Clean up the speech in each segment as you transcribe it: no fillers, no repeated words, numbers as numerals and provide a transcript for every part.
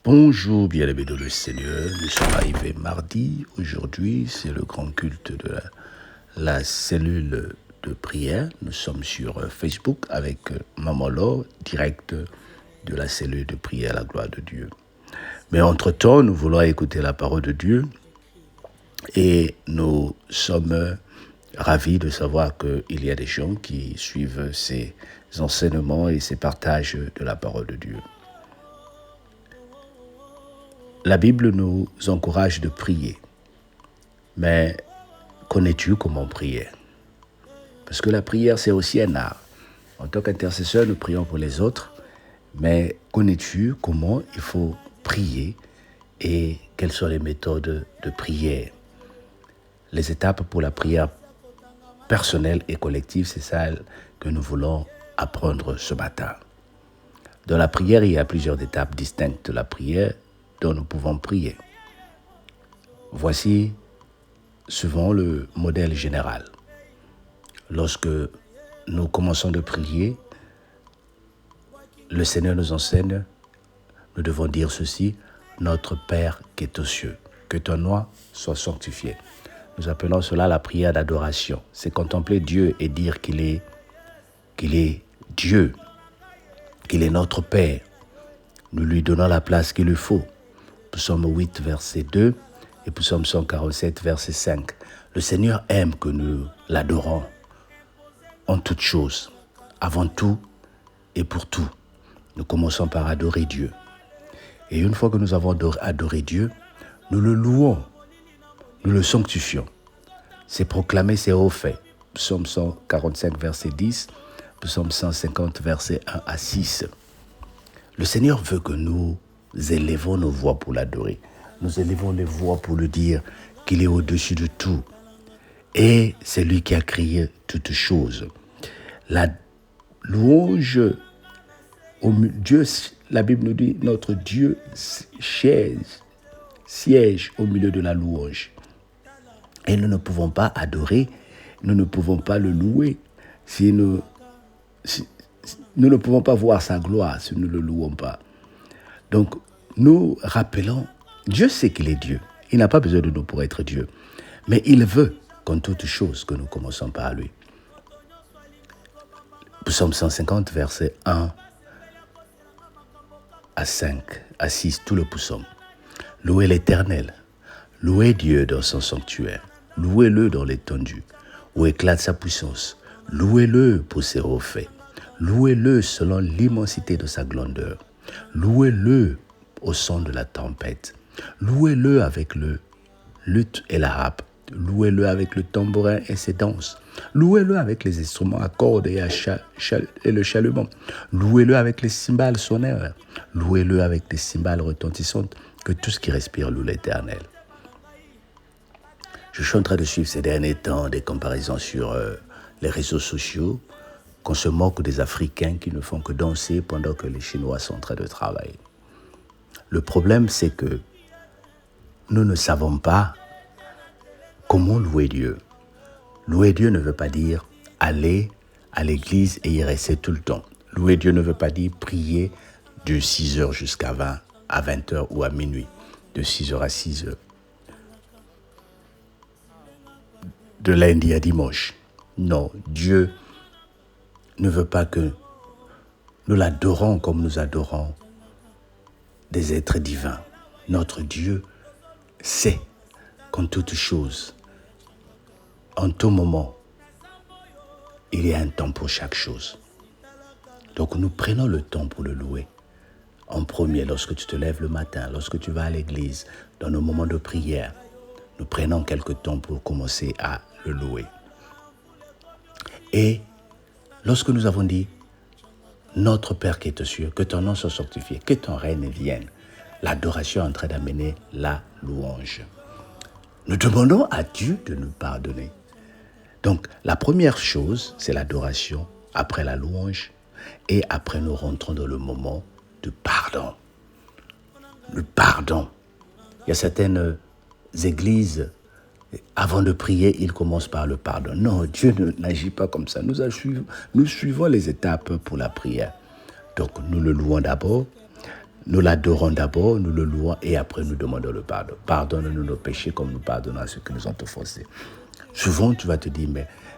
Bonjour, bien-aimés de le Seigneur. Nous sommes arrivés mardi. Aujourd'hui, c'est le grand culte de la cellule de prière. Nous sommes sur Facebook avec Maman Laure, direct de la cellule de prière à la gloire de Dieu. Mais entre-temps, nous voulons écouter la parole de Dieu et nous sommes ravis de savoir qu'il y a des gens qui suivent ces enseignements et ces partages de la parole de Dieu. La Bible nous encourage de prier. Mais connais-tu comment prier? Parce que la prière, c'est aussi un art. En tant qu'intercesseur, nous prions pour les autres. Mais connais-tu comment il faut prier et quelles sont les méthodes de prière? Les étapes pour la prière personnelle et collective, c'est ça que nous voulons apprendre ce matin. Dans la prière, il y a plusieurs étapes distinctes de la prière dont nous pouvons prier. Voici souvent le modèle général. Lorsque nous commençons de prier, le Seigneur nous enseigne, nous devons dire ceci: Notre Père qui est aux cieux, que ton nom soit sanctifié. Nous appelons cela la prière d'adoration. C'est contempler Dieu et dire qu'il est Dieu, qu'il est notre Père. Nous lui donnons la place qu'il lui faut. Psaume 8, verset 2 et Psaume 147, verset 5. Le Seigneur aime que nous l'adorons en toutes choses, avant tout et pour tout. Nous commençons par adorer Dieu. Et une fois que nous avons adoré Dieu, nous le louons, nous le sanctifions. C'est proclamer ses hauts faits. Psaume 145, verset 10, Psaume 150, verset 1 à 6. Le Seigneur veut que nous élevons nos voix pour l'adorer. Nous élevons les voix pour lui dire qu'il est au-dessus de tout. Et c'est lui qui a créé toutes choses. La louange, Dieu, la Bible nous dit, notre Dieu siège au milieu de la louange. Et nous ne pouvons pas adorer, nous ne pouvons pas le louer si nous ne pouvons pas voir sa gloire si nous ne le louons pas. Donc, nous rappelons, Dieu sait qu'il est Dieu. Il n'a pas besoin de nous pour être Dieu. Mais il veut, qu'en toute chose, que nous commençons par lui. Psaume 150, versets 1 à 5, à 6, tout le psaume. Louez l'Éternel, louez Dieu dans son sanctuaire, louez-le dans l'étendue, où éclate sa puissance, louez-le pour ses hauts faits, louez-le selon l'immensité de sa grandeur, louez-le au son de la tempête, louez-le avec le luth et la harpe, louez-le avec le tambourin et ses danses, louez-le avec les instruments à cordes et le chalumeau, louez-le avec les cymbales sonores, louez-le avec les cymbales retentissantes, que tout ce qui respire loue l'Éternel. Je suis en train de suivre ces derniers temps des comparaisons sur les réseaux sociaux, qu'on se moque des Africains qui ne font que danser pendant que les Chinois sont en train de travailler. Le problème, c'est que nous ne savons pas comment louer Dieu. Louer Dieu ne veut pas dire aller à l'église et y rester tout le temps. Louer Dieu ne veut pas dire prier de 6h jusqu'à 20h ou à minuit, de 6h à 6h, de lundi à dimanche. Non, Dieu ne veut pas que nous l'adorons comme nous adorons des êtres divins. Notre Dieu sait qu'en toute chose, en tout moment, il y a un temps pour chaque chose. Donc nous prenons le temps pour le louer. En premier, lorsque tu te lèves le matin, lorsque tu vas à l'église, dans nos moments de prière, nous prenons quelques temps pour commencer à le louer. Et lorsque nous avons dit, notre Père qui est aux cieux, que ton nom soit sanctifié, que ton règne vienne, l'adoration est en train d'amener la louange. Nous demandons à Dieu de nous pardonner. Donc, la première chose, c'est l'adoration, après la louange, et après nous rentrons dans le moment de pardon. Le pardon. Il y a certaines églises, avant de prier, ils commencent par le pardon. Non, Dieu n'agit pas comme ça. Nous suivons les étapes pour la prière. Donc, nous le louons d'abord. Nous l'adorons d'abord, nous le louons et après nous demandons le pardon. Pardonne-nous nos péchés comme nous pardonnons à ceux qui nous ont offensés. Souvent, tu vas te dire,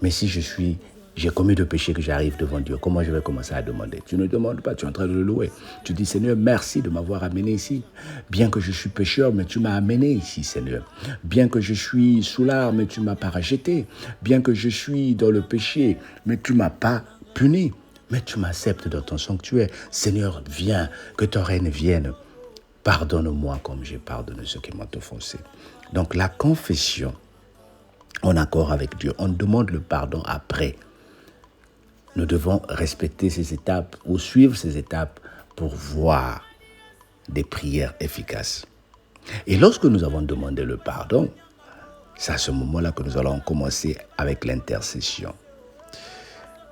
mais si j'ai commis de péchés que j'arrive devant Dieu, comment je vais commencer à demander? Tu ne demandes pas, tu es en train de le louer. Tu dis, Seigneur, merci de m'avoir amené ici. Bien que je suis pécheur, mais tu m'as amené ici, Seigneur. Bien que je suis sous l'art, mais tu ne m'as pas rejeté. Bien que je suis dans le péché, mais tu ne m'as pas puni. Mais tu m'acceptes dans ton sanctuaire. Seigneur, viens, que ton règne vienne. Pardonne-moi comme j'ai pardonné ceux qui m'ont offensé. Donc la confession, en accord avec Dieu, on demande le pardon après. Nous devons respecter ces étapes ou suivre ces étapes pour voir des prières efficaces. Et lorsque nous avons demandé le pardon, c'est à ce moment-là que nous allons commencer avec l'intercession.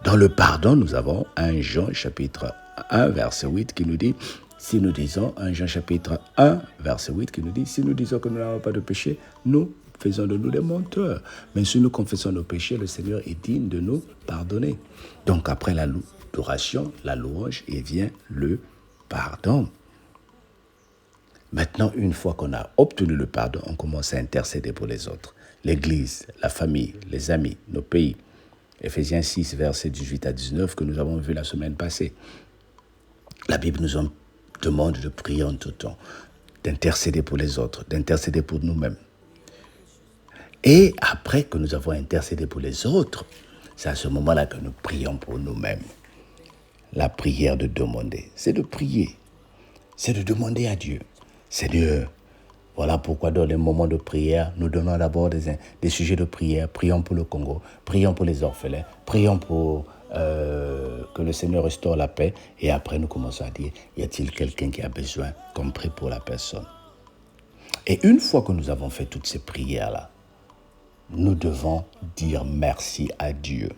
Dans le pardon, nous avons 1 Jean chapitre 1 verset 8 qui nous dit, si nous disons, 1 Jean chapitre 1 verset 8 qui nous dit, si nous disons que nous n'avons pas de péché, nous faisons de nous des menteurs. Mais si nous confessons nos péchés, le Seigneur est digne de nous pardonner. Donc après l'adoration, la louange, il vient le pardon. Maintenant, une fois qu'on a obtenu le pardon, on commence à intercéder pour les autres. L'Église, la famille, les amis, nos pays. Éphésiens 6, versets 18 à 19, que nous avons vu la semaine passée. La Bible nous demande de prier en tout temps, d'intercéder pour les autres, d'intercéder pour nous-mêmes. Et après que nous avons intercédé pour les autres, c'est à ce moment-là que nous prions pour nous-mêmes. La prière de demander, c'est de prier, c'est de demander à Dieu. Seigneur, voilà pourquoi dans les moments de prière, nous donnons d'abord des sujets de prière. Prions pour le Congo, prions pour les orphelins, prions pour que le Seigneur restaure la paix. Et après, nous commençons à dire, y a-t-il quelqu'un qui a besoin qu'on prie pour la personne? Et une fois que nous avons fait toutes ces prières-là, nous devons dire merci à Dieu.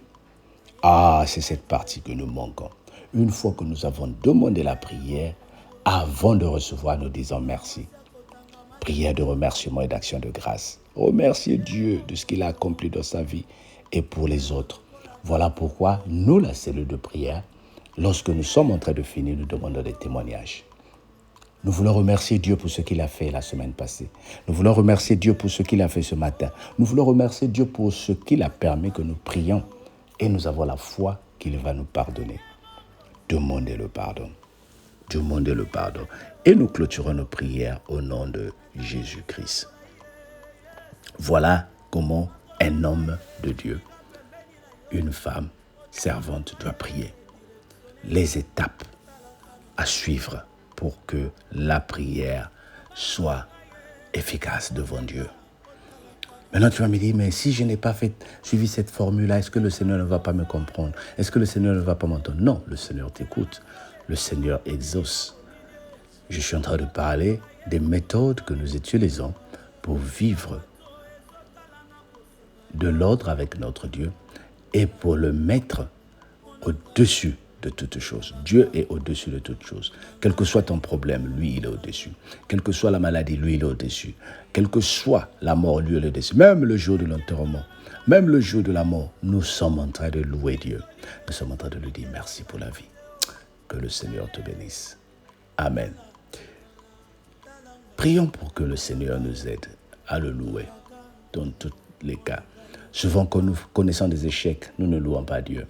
Ah, c'est cette partie que nous manquons. Une fois que nous avons demandé la prière, avant de recevoir, nous disons merci. Prière de remerciement et d'action de grâce. Remercier Dieu de ce qu'il a accompli dans sa vie et pour les autres. Voilà pourquoi nous, la cellule de prière, lorsque nous sommes en train de finir, nous demandons des témoignages. Nous voulons remercier Dieu pour ce qu'il a fait la semaine passée. Nous voulons remercier Dieu pour ce qu'il a fait ce matin. Nous voulons remercier Dieu pour ce qu'il a permis que nous prions. Et nous avons la foi qu'il va nous pardonner. Demandez le pardon. Demandez le pardon. Et nous clôturons nos prières au nom de Jésus-Christ. Voilà comment un homme de Dieu, une femme servante doit prier. Les étapes à suivre pour que la prière soit efficace devant Dieu. Maintenant, tu vas me dire, mais si je n'ai pas suivi cette formule-là, est-ce que le Seigneur ne va pas me comprendre? Est-ce que le Seigneur ne va pas m'entendre? Non, le Seigneur t'écoute. Le Seigneur exauce. Je suis en train de parler des méthodes que nous utilisons pour vivre de l'ordre avec notre Dieu et pour le mettre au-dessus de toutes choses. Dieu est au-dessus de toutes choses. Quel que soit ton problème, lui, il est au-dessus. Quelle que soit la maladie, lui, il est au-dessus. Quelle que soit la mort, lui, il est au-dessus. Même le jour de l'enterrement, même le jour de la mort, nous sommes en train de louer Dieu. Nous sommes en train de lui dire merci pour la vie. Que le Seigneur te bénisse. Amen. Prions pour que le Seigneur nous aide à le louer dans tous les cas. Souvent, quand nous connaissons des échecs, nous ne louons pas Dieu.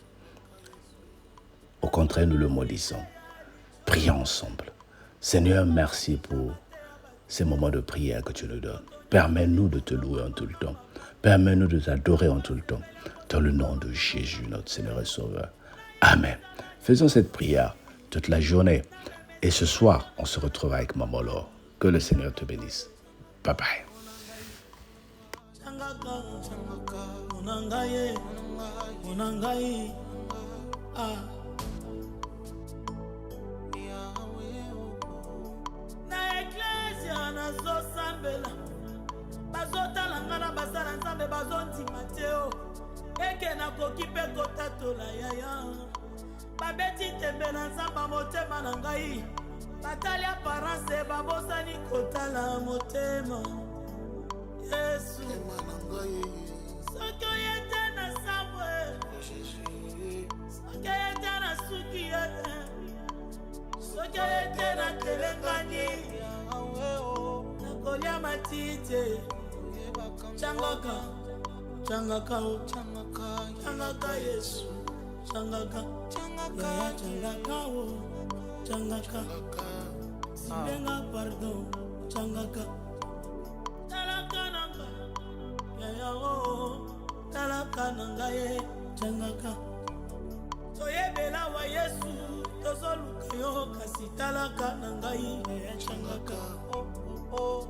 Au contraire, nous le maudissons. Prions ensemble. Seigneur, merci pour ces moments de prière que tu nous donnes. Permets-nous de te louer en tout le temps. Permets-nous de t'adorer en tout le temps. Dans le nom de Jésus, notre Seigneur et Sauveur. Amen. Faisons cette prière toute la journée. Et ce soir, on se retrouve avec Maman Laure. Que le Seigneur te bénisse. Bye bye. Babeti tembela nzamba motema na ngai batali aparance babosani kotala motema Yesu soki oyete na sabwe soki oyete na suki soki ete natelengani nakolia matite changaka changaka changaka Yesu changaka changaka changaka sibenga pardon changaka talaka nanga yaya talaka nanga ye changaka toyebela wa Yesu tozoluka yo kasi talaka nangai ya changaka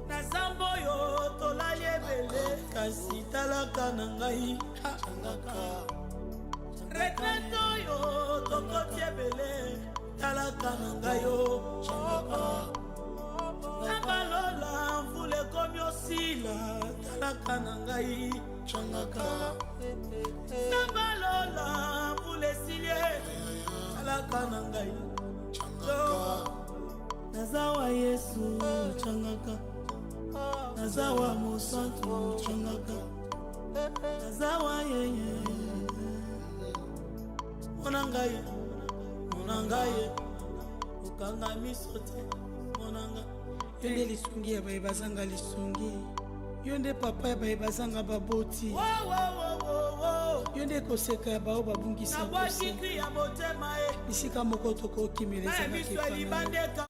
nasambo yo tolali ebele kasi talaka nangai changaka retreto yo tokoti ebele talaka nangai yo changaka nabalola mvula ekomi osila talaka nangai changaka nabalola mvula esilie talaka nangai nazawa Yesu changaka nazawa mosantu changaka nazawa yeye monangaye ukanga misote monanga yonde lisungi ya baye bazanga lisungi yonde papa ya baye bazanga baboti yonde koseka ya bao babungisa bisika moko tokokimela ezalaki